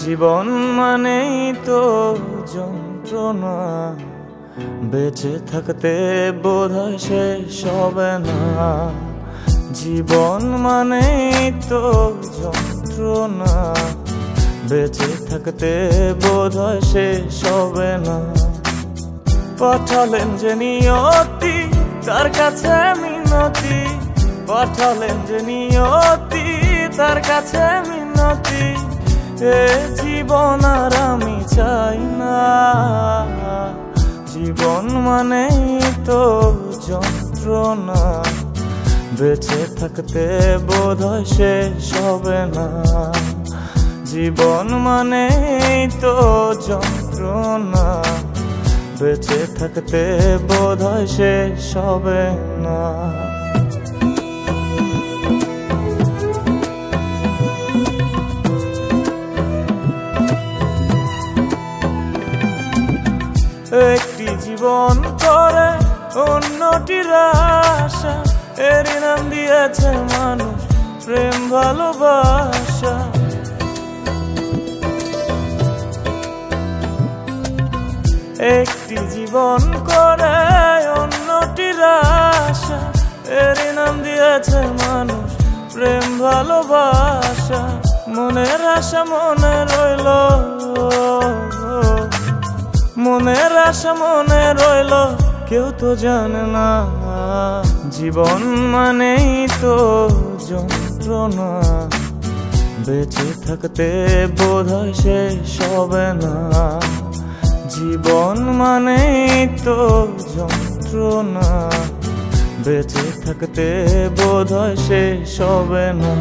জীবন মানেই তো যন্ত্রণা, বেঁচে থাকতে বোধহয় শেষ হবে না। জীবন মানেই তো যন্ত্রণা, বেঁচে থাকতে বোধহয় শেষ হবে না। পাঠালেন যে নিয়তি, তার কাছে মিনতি, পাঠালেন যে নিয়তি, তার কাছে মিনতি। এ জীবন আর আমি চাই না। জীবন মানেই তো যন্ত্রণা, বেঁচে থাকতে বোধহয় শেষ হবে না। জীবন মানেই তো যন্ত্রণা, বেঁচে থাকতে বোধহয় শেষ হবে না। একটি জীবন করে অন্যটির আশা, এর নাম দিয়েছে মানুষ প্রেম ভালোবাসা। একটি জীবন করে অন্যটির আশা, এর নাম দিয়েছে মানুষ প্রেম ভালোবাসা। মনের আশা মনে রইল, মনের আশা মনে রইল, কেউ তো জানে না। জীবন মানেই তো যন্ত্রণা, বেঁচে থাকতে বোধহয় শেষ হবে না। জীবন মানেই তো যন্ত্রণা, বেঁচে থাকতে বোধহয় শেষ হবে না।